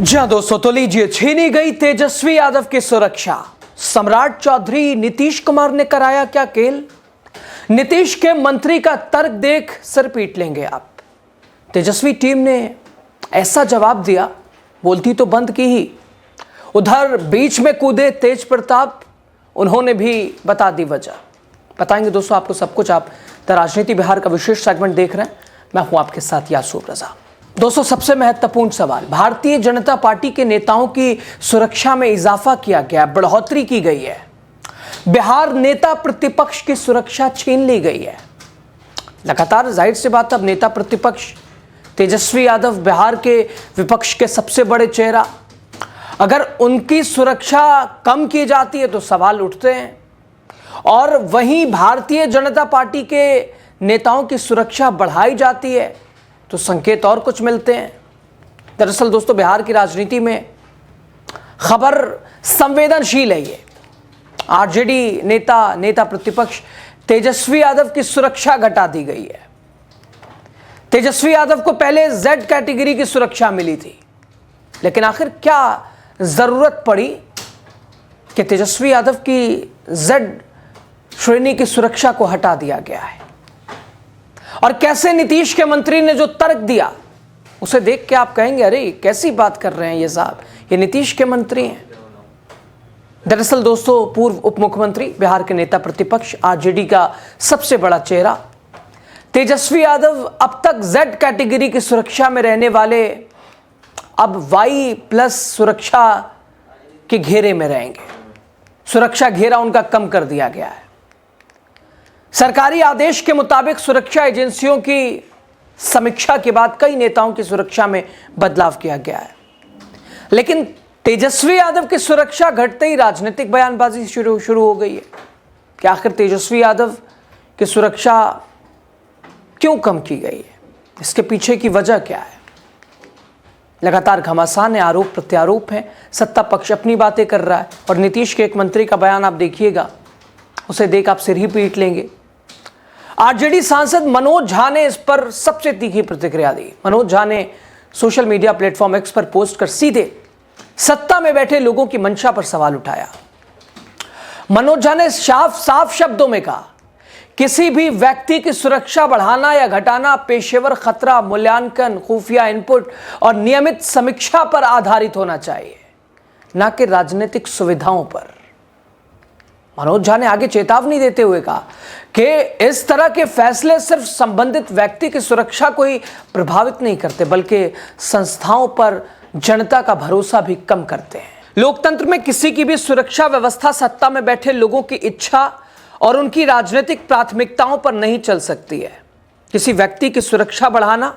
जी हाँ दोस्तों, तो लीजिए, छीनी गई तेजस्वी यादव की सुरक्षा। सम्राट चौधरी नीतीश कुमार ने कराया क्या खेल? नीतीश के मंत्री का तर्क देख सर पीट लेंगे आप। तेजस्वी टीम ने ऐसा जवाब दिया, बोलती तो बंद की ही। उधर बीच में कूदे तेज प्रताप, उन्होंने भी बता दी वजह। बताएंगे दोस्तों आपको सब कुछ। आप द राजनीति बिहार का विशेष सेगमेंट देख रहे हैं, मैं हूं आपके साथ यासूब रजा। दोस्तों, सबसे महत्वपूर्ण सवाल, भारतीय जनता पार्टी के नेताओं की सुरक्षा में इजाफा किया गया, बढ़ोतरी की गई है। बिहार नेता प्रतिपक्ष की सुरक्षा छीन ली गई है। लगातार जाहिर सी बात, अब नेता प्रतिपक्ष तेजस्वी यादव बिहार के विपक्ष के सबसे बड़े चेहरा, अगर उनकी सुरक्षा कम की जाती है तो सवाल उठते हैं, और वहीं भारतीय जनता पार्टी के नेताओं की सुरक्षा बढ़ाई जाती है तो संकेत और कुछ मिलते हैं। दरअसल दोस्तों, बिहार की राजनीति में खबर संवेदनशील है। ये आरजेडी नेता प्रतिपक्ष तेजस्वी यादव की सुरक्षा घटा दी गई है। तेजस्वी यादव को पहले जेड कैटेगरी की सुरक्षा मिली थी, लेकिन आखिर क्या जरूरत पड़ी कि तेजस्वी यादव की जेड श्रेणी की सुरक्षा को हटा दिया गया है? और कैसे नीतीश के मंत्री ने जो तर्क दिया, उसे देख के आप कहेंगे, अरे कैसी बात कर रहे हैं ये साहब, ये नीतीश के मंत्री हैं। दरअसल दोस्तों, पूर्व उप मुख्यमंत्री, बिहार के नेता प्रतिपक्ष, आरजेडी का सबसे बड़ा चेहरा तेजस्वी यादव अब तक जेड कैटेगरी की सुरक्षा में रहने वाले अब Y+ सुरक्षा के घेरे में रहेंगे। सुरक्षा घेरा उनका कम कर दिया गया है। सरकारी आदेश के मुताबिक सुरक्षा एजेंसियों की समीक्षा के बाद कई नेताओं की सुरक्षा में बदलाव किया गया है, लेकिन तेजस्वी यादव की सुरक्षा घटते ही राजनीतिक बयानबाजी शुरू हो गई है कि आखिर तेजस्वी यादव की सुरक्षा क्यों कम की गई है, इसके पीछे की वजह क्या है। लगातार घमासान है, आरोप प्रत्यारोप है, सत्ता पक्ष अपनी बातें कर रहा है, और नीतीश के एक मंत्री का बयान आप देखिएगा, उसे देख आप सिर ही पीट लेंगे। आरजेडी सांसद मनोज झा ने इस पर सबसे तीखी प्रतिक्रिया दी। मनोज झा ने सोशल मीडिया प्लेटफॉर्म एक्स पर पोस्ट कर सीधे सत्ता में बैठे लोगों की मंशा पर सवाल उठाया। मनोज झा ने साफ शब्दों में कहा, किसी भी व्यक्ति की सुरक्षा बढ़ाना या घटाना पेशेवर खतरा मूल्यांकन, खुफिया इनपुट और नियमित समीक्षा पर आधारित होना चाहिए, न कि राजनीतिक सुविधाओं पर। मनोज झा ने आगे चेतावनी देते हुए कहा कि इस तरह के फैसले सिर्फ संबंधित व्यक्ति की सुरक्षा को ही प्रभावित नहीं करते, बल्कि संस्थाओं पर जनता का भरोसा भी कम करते हैं। लोकतंत्र में किसी की भी सुरक्षा व्यवस्था सत्ता में बैठे लोगों की इच्छा और उनकी राजनीतिक प्राथमिकताओं पर नहीं चल सकती है। किसी व्यक्ति की सुरक्षा बढ़ाना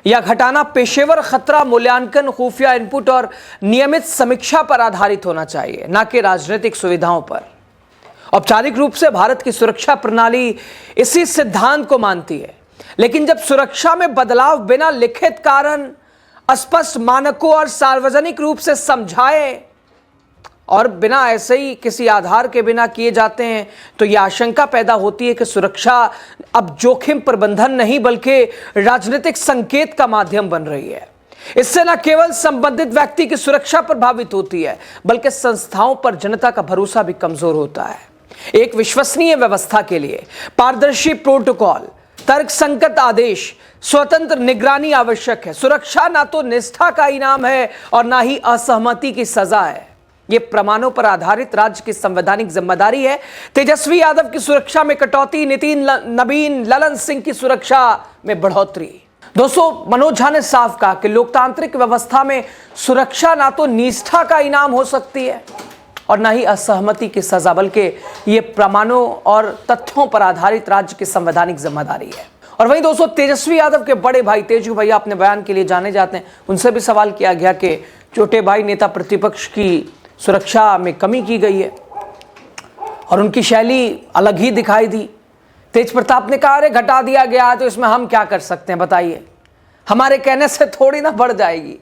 या घटाना पेशेवर खतरा मूल्यांकन, खुफिया इनपुट और नियमित समीक्षा पर आधारित होना चाहिए, न कि राजनीतिक सुविधाओं पर। औपचारिक रूप से भारत की सुरक्षा प्रणाली इसी सिद्धांत को मानती है, लेकिन जब सुरक्षा में बदलाव बिना लिखित कारण, स्पष्ट मानकों और सार्वजनिक रूप से समझाए और बिना ऐसे ही किसी आधार के बिना किए जाते हैं, तो यह आशंका पैदा होती है कि सुरक्षा अब जोखिम प्रबंधन नहीं बल्कि राजनीतिक संकेत का माध्यम बन रही है। इससे न केवल संबंधित व्यक्ति की सुरक्षा प्रभावित होती है, बल्कि संस्थाओं पर जनता का भरोसा भी कमजोर होता है। एक विश्वसनीय व्यवस्था के लिए पारदर्शी प्रोटोकॉल, तर्कसंगत आदेश, स्वतंत्र निगरानी आवश्यक है। सुरक्षा ना तो निष्ठा का इनाम है और ना ही असहमति की सजा है। यह प्रमाणों पर आधारित राज्य की संवैधानिक जिम्मेदारी है। तेजस्वी यादव की सुरक्षा में कटौती, नवीन ललन सिंह की सुरक्षा में बढ़ोतरी। दोस्तों, मनोज झा ने साफ कहा कि लोकतांत्रिक व्यवस्था में सुरक्षा ना तो निष्ठा का इनाम हो सकती है और ना ही असहमति की सजा, बल्कि ये प्रमाणों और तथ्यों पर आधारित राज्य की संवैधानिक जिम्मेदारी है। और वहीं दोस्तों, तेजस्वी यादव के बड़े भाई तेजू भैया अपने बयान के लिए जाने जाते हैं, उनसे भी सवाल किया गया कि छोटे भाई नेता प्रतिपक्ष की सुरक्षा में कमी की गई है और उनकी शैली अलग ही दिखाई दी। तेज प्रताप ने कहा, अरे घटा दिया गया है तो इसमें हम क्या कर सकते हैं, बताइए, हमारे कहने से थोड़ी ना बढ़ जाएगी।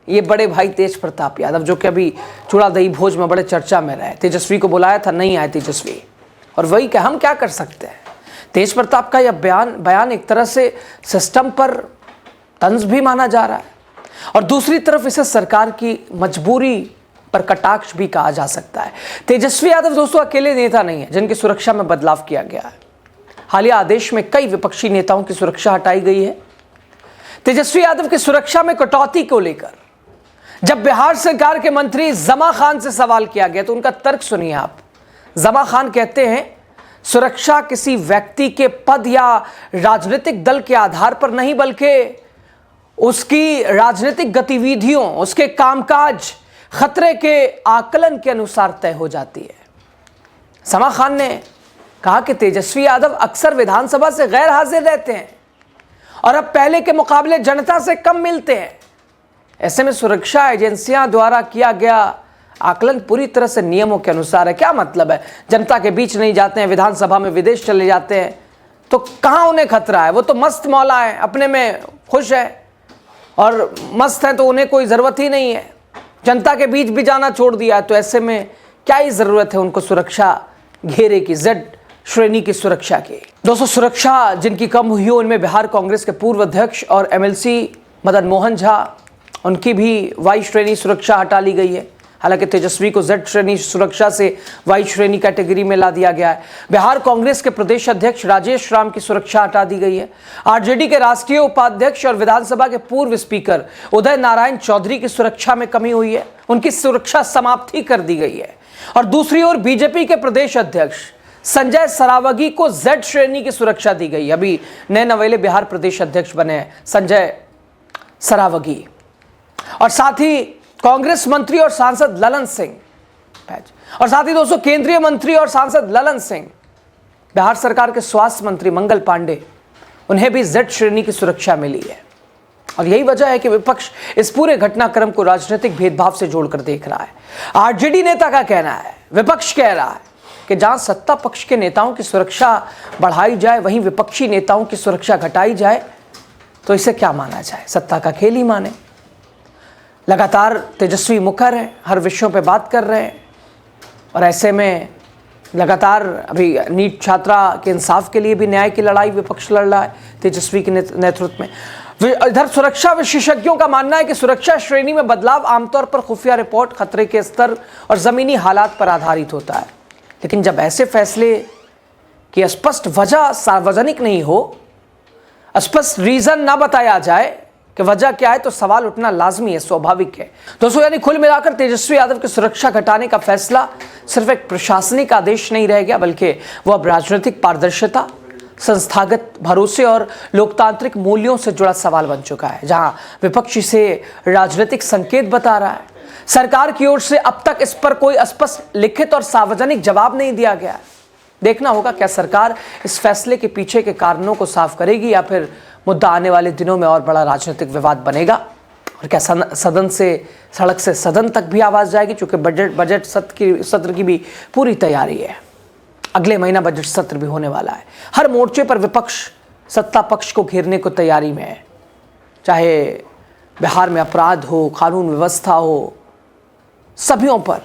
ये बड़े भाई तेज प्रताप यादव, जो कि अभी चूड़ा दही भोज में बड़े चर्चा में रहे, तेजस्वी को बुलाया था, नहीं आए तेजस्वी, और वही क्या हम क्या कर सकते हैं। तेज प्रताप का यह बयान एक तरह से सिस्टम पर तंज भी माना जा रहा है। और दूसरी तरफ इसे सरकार की मजबूरी पर कटाक्ष भी कहा जा सकता है। तेजस्वी यादव दोस्तों अकेले नेता नहीं है जिनकी सुरक्षा में बदलाव किया गया है। हालिया आदेश में कई विपक्षी नेताओं की सुरक्षा हटाई गई है। तेजस्वी यादव की सुरक्षा में कटौती को लेकर जब बिहार सरकार के मंत्री जमा खान से सवाल किया गया तो उनका तर्क सुनिए आप। जमा खान कहते हैं सुरक्षा किसी व्यक्ति के पद या राजनीतिक दल के आधार पर नहीं बल्कि उसकी राजनीतिक गतिविधियों, उसके कामकाज, खतरे के आकलन के अनुसार तय हो जाती है। जमा खान ने कहा कि तेजस्वी यादव अक्सर विधानसभा से गैर हाजिर रहते हैं और अब पहले के मुकाबले जनता से कम मिलते हैं। ऐसे में सुरक्षा एजेंसियां द्वारा किया गया आकलन पूरी तरह से नियमों के अनुसार है। क्या मतलब है? जनता के बीच नहीं जाते हैं, विधानसभा में विदेश चले जाते हैं, तो कहां उन्हें खतरा है? वो तो मस्त मौला है, अपने में खुश है और मस्त है, तो उन्हें कोई ज़रूरत ही नहीं है। जनता के बीच भी जाना छोड़ दिया है, तो ऐसे में क्या ही ज़रूरत है उनको सुरक्षा घेरे की, जेड श्रेणी की सुरक्षा की। दोस्तों, सुरक्षा जिनकी कम हुई हो उनमें बिहार कांग्रेस के पूर्व अध्यक्ष और एमएलसी मदन मोहन झा, उनकी भी वाई श्रेणी सुरक्षा हटा ली गई है। हालांकि तेजस्वी को जेड श्रेणी सुरक्षा से वाई श्रेणी कैटेगरी में ला दिया गया है। बिहार कांग्रेस के प्रदेश अध्यक्ष राजेश राम की सुरक्षा हटा दी गई है। आरजेडी के राष्ट्रीय उपाध्यक्ष और विधानसभा के पूर्व स्पीकर उदय नारायण चौधरी की सुरक्षा में कमी हुई है, उनकी सुरक्षा समाप्त ही कर दी गई है। और दूसरी ओर बीजेपी के प्रदेश अध्यक्ष संजय सरावगी को जेड श्रेणी की सुरक्षा दी गई। अभी नए नवेले बिहार प्रदेश अध्यक्ष बने हैं संजय सरावगी। और साथ ही कांग्रेस मंत्री और सांसद ललन सिंह, और साथ ही दोस्तों केंद्रीय मंत्री और सांसद ललन सिंह, बिहार सरकार के स्वास्थ्य मंत्री मंगल पांडे, उन्हें भी जेड श्रेणी की सुरक्षा मिली है। और यही वजह है कि विपक्ष इस पूरे घटनाक्रम को राजनीतिक भेदभाव से जोड़कर देख रहा है। आरजेडी नेता का कहना है, विपक्ष कह रहा है कि जहां सत्ता पक्ष के नेताओं की सुरक्षा बढ़ाई जाए वहीं विपक्षी नेताओं की सुरक्षा घटाई जाए, तो इसे क्या माना जाए? सत्ता का खेल ही माने। लगातार तेजस्वी मुखर हैं, हर विषयों पे बात कर रहे हैं और ऐसे में लगातार अभी नीट छात्रा के इंसाफ के लिए भी न्याय की लड़ाई विपक्ष लड़ रहा है तेजस्वी के नेतृत्व में। इधर सुरक्षा विशेषज्ञों का मानना है कि सुरक्षा श्रेणी में बदलाव आमतौर पर खुफिया रिपोर्ट, खतरे के स्तर और ज़मीनी हालात पर आधारित होता है। लेकिन जब ऐसे फैसले की स्पष्ट वजह सार्वजनिक नहीं हो, स्पष्ट रीज़न ना बताया जाए कि वजह क्या है, तो सवाल उठना लाजमी है, स्वाभाविक है। दोस्तों, यानी कुल मिलाकर तेजस्वी यादव की सुरक्षा घटाने का फैसला सिर्फ एक प्रशासनिक आदेश नहीं रह गया, बल्कि वह अब राजनीतिक पारदर्शिता, संस्थागत भरोसे और लोकतांत्रिक मूल्यों से जुड़ा सवाल बन चुका है। जहां विपक्ष इसे राजनीतिक संकेत बता रहा है, सरकार की ओर से अब तक इस पर कोई स्पष्ट लिखित और सार्वजनिक जवाब नहीं दिया गया। देखना होगा क्या सरकार इस फैसले के पीछे के कारणों को साफ करेगी या फिर मुद्दा आने वाले दिनों में और बड़ा राजनीतिक विवाद बनेगा। और क्या सदन से सड़क से सदन तक भी आवाज़ जाएगी, क्योंकि बजट सत्र की भी पूरी तैयारी है। अगले महीना बजट सत्र भी होने वाला है। हर मोर्चे पर विपक्ष सत्ता पक्ष को घेरने को तैयारी में है, चाहे बिहार में अपराध हो, कानून व्यवस्था हो, सभीयों पर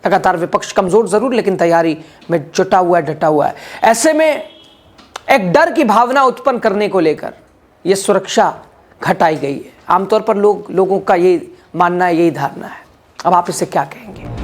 लगातार विपक्ष कमज़ोर ज़रूर लेकिन तैयारी में जुटा हुआ है, डटा हुआ है। ऐसे में एक डर की भावना उत्पन्न करने को लेकर ये सुरक्षा घटाई गई है। आमतौर पर लोगों का ये मानना है, यही धारणा है। अब आप इसे क्या कहेंगे?